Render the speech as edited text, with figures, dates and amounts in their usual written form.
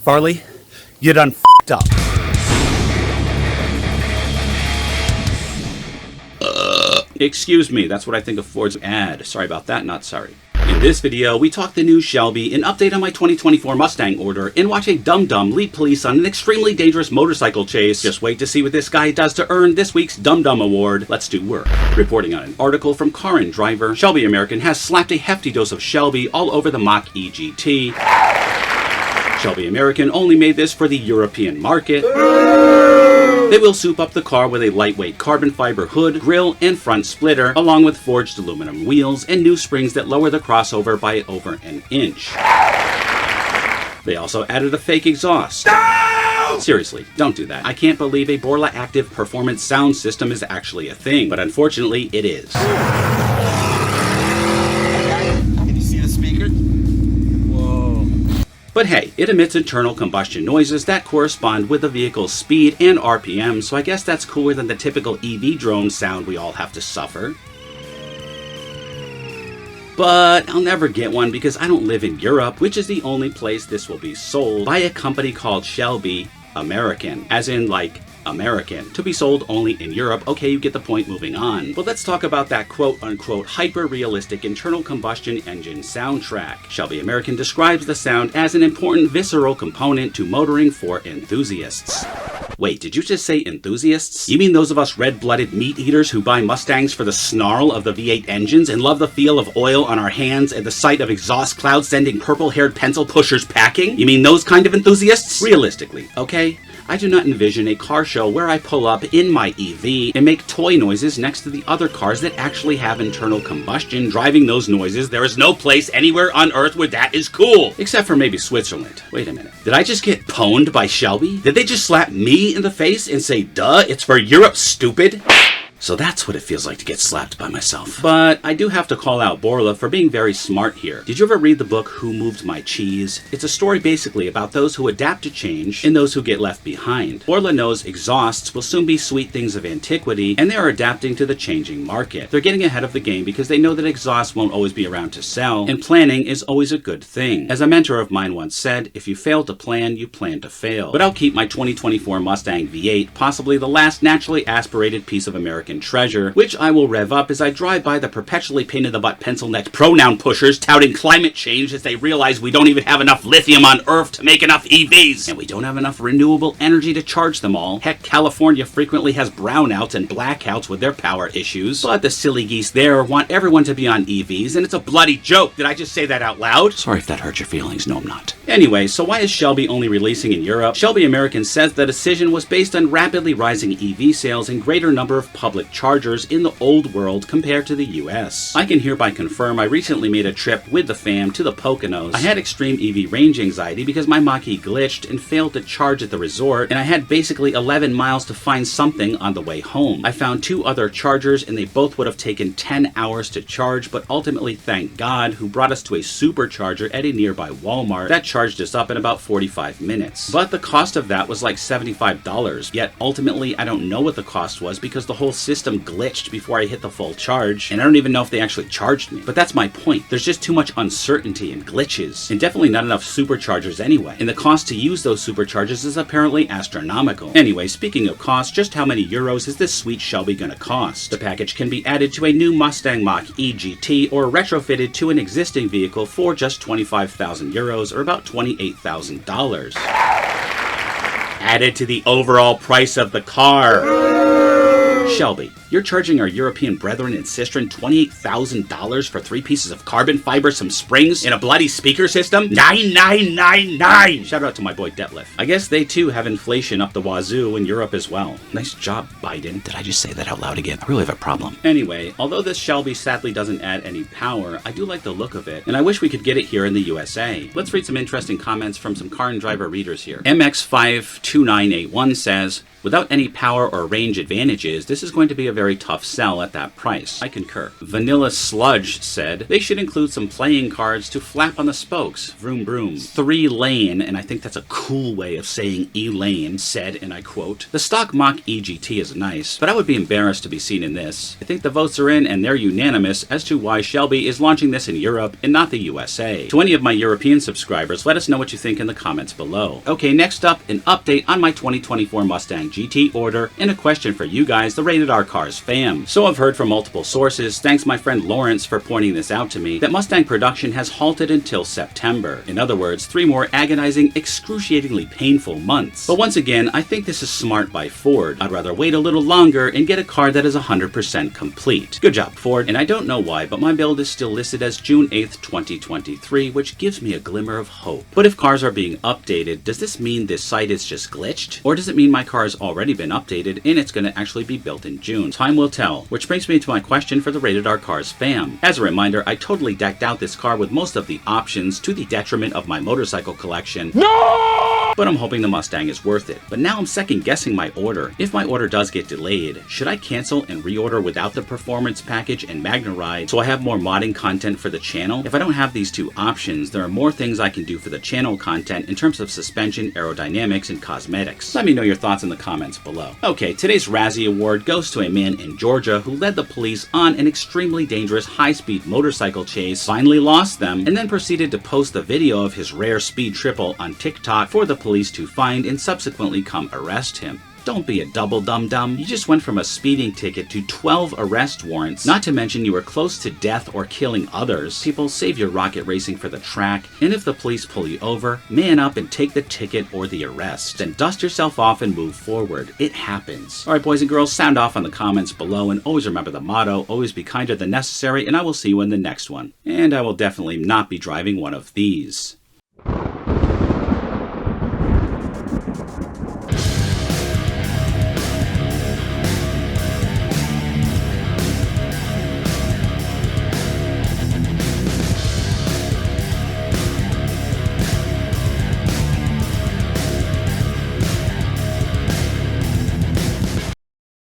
Farley, you done f***ed up. Excuse me, that's what I think of Ford's ad. Sorry about that, not sorry. In this video, we talk the new Shelby, an update on my 2024 Mustang order, and watch a dum-dum lead police on an extremely dangerous motorcycle chase. Just wait to see what this guy does to earn this week's Dum Dum Award. Let's do work. Reporting on an article from Car and Driver, Shelby American has slapped a hefty dose of Shelby all over the Mach-E GT. Shelby American only made this for the European market. They will soup up the car with a lightweight carbon fiber hood, grille, and front splitter, along with forged aluminum wheels and new springs that lower the crossover by over an inch. They also added a fake exhaust. No! Seriously, don't do that. I can't believe a Borla Active Performance sound system is actually a thing, but unfortunately it is. Can you see the speaker? But hey, it emits internal combustion noises that correspond with the vehicle's speed and RPM, so I guess that's cooler than the typical EV drone sound we all have to suffer. But I'll never get one because I don't live in Europe, which is the only place this will be sold by a company called Shelby American, as in like American, to be sold only in Europe. Okay, you get the point, moving on. But let's talk about that quote-unquote hyper-realistic internal combustion engine soundtrack. Shelby American describes the sound as an important visceral component to motoring for enthusiasts. Wait, did you just say enthusiasts? You mean those of us red-blooded meat eaters who buy Mustangs for the snarl of the V8 engines and love the feel of oil on our hands and the sight of exhaust clouds sending purple-haired pencil pushers packing? You mean those kind of enthusiasts? Realistically, okay? I do not envision a car show where I pull up in my EV and make toy noises next to the other cars that actually have internal combustion driving those noises. There is no place anywhere on earth where that is cool. Except for maybe Switzerland. Wait a minute. Did I just get pwned by Shelby? Did they just slap me in the face and say, duh, it's for Europe, stupid? So that's what it feels like to get slapped by myself. But I do have to call out Borla for being very smart here. Did you ever read the book Who Moved My Cheese? It's a story basically about those who adapt to change and those who get left behind. Borla knows exhausts will soon be sweet things of antiquity, and they're adapting to the changing market. They're getting ahead of the game because they know that exhausts won't always be around to sell, and planning is always a good thing. As a mentor of mine once said, if you fail to plan, you plan to fail. But I'll keep my 2024 Mustang V8, possibly the last naturally aspirated piece of American treasure, which I will rev up as I drive by the perpetually pain-in-the-butt pencil-necked pronoun pushers touting climate change as they realize we don't even have enough lithium on Earth to make enough EVs, and we don't have enough renewable energy to charge them all. Heck, California frequently has brownouts and blackouts with their power issues, but the silly geese there want everyone to be on EVs, and it's a bloody joke. Did I just say that out loud? Sorry if that hurt your feelings. No, I'm not. Anyway, so why is Shelby only releasing in Europe? Shelby American says the decision was based on rapidly rising EV sales and greater number of public chargers in the old world compared to the US. I can hereby confirm I recently made a trip with the fam to the Poconos. I had extreme EV range anxiety because my Mach-E glitched and failed to charge at the resort, and I had basically 11 miles to find something on the way home. I found 2 other chargers and they both would have taken 10 hours to charge, but ultimately thank God who brought us to a supercharger at a nearby Walmart that charged us up in about 45 minutes. But the cost of that was like $75, yet ultimately I don't know what the cost was because the whole system glitched before I hit the full charge, and I don't even know if they actually charged me. But that's my point. There's just too much uncertainty and glitches, and definitely not enough superchargers anyway. And the cost to use those superchargers is apparently astronomical. Anyway, speaking of cost, just how many euros is this sweet Shelby gonna cost? The package can be added to a new Mustang Mach-E GT or retrofitted to an existing vehicle for just 25,000 euros or about $28,000. Added to the overall price of the car. Shelby, you're charging our European brethren and sistren $28,000 for 3 pieces of carbon fiber, some springs, and a bloody speaker system? 9999! Shout out to my boy Detlef. I guess they too have inflation up the wazoo in Europe as well. Nice job, Biden. Did I just say that out loud again? I really have a problem. Anyway, although this Shelby sadly doesn't add any power, I do like the look of it, and I wish we could get it here in the USA. Let's read some interesting comments from some Car and Driver readers here. MX52981 says, without any power or range advantages, this is going to be a very tough sell at that price. I concur. Vanilla Sludge said, they should include some playing cards to flap on the spokes. Vroom vroom. 3-lane, and I think that's a cool way of saying Elaine, said, and I quote, the stock Mach-E GT is nice, but I would be embarrassed to be seen in this. I think the votes are in and they're unanimous as to why Shelby is launching this in Europe and not the USA. To any of my European subscribers, let us know what you think in the comments below. Okay, next up, an update on my 2024 Mustang GT order and a question for you guys, the Rated R Cars fam. So I've heard from multiple sources, thanks my friend Lawrence for pointing this out to me, that Mustang production has halted until September. In other words, 3 more agonizing, excruciatingly painful months. But once again, I think this is smart by Ford. I'd rather wait a little longer and get a car that is 100% complete. Good job, Ford. And I don't know why, but my build is still listed as June 8th, 2023, which gives me a glimmer of hope. But if cars are being updated, does this mean this site is just glitched? Or does it mean my car has already been updated and it's going to actually be built in June? Time will tell. Which brings me to my question for the Rated R Cars fam. As a reminder, I totally decked out this car with most of the options to the detriment of my motorcycle collection. No! But I'm hoping the Mustang is worth it. But now I'm second guessing my order. If my order does get delayed, should I cancel and reorder without the performance package and Magna Ride so I have more modding content for the channel? If I don't have these 2 options, there are more things I can do for the channel content in terms of suspension, aerodynamics, and cosmetics. Let me know your thoughts in the comments below. Okay, today's Razzie Award goes to a man in Georgia who led the police on an extremely dangerous high-speed motorcycle chase, finally lost them, and then proceeded to post the video of his rare speed triple on TikTok for the police to find and subsequently come arrest him. Don't be a double dum-dum. You just went from a speeding ticket to 12 arrest warrants, not to mention you were close to death or killing others. People, save your rocket racing for the track, and if the police pull you over, man up and take the ticket or the arrest. Then dust yourself off and move forward. It happens. Alright boys and girls, sound off on the comments below, and always remember the motto, always be kinder than necessary, and I will see you in the next one. And I will definitely not be driving one of these.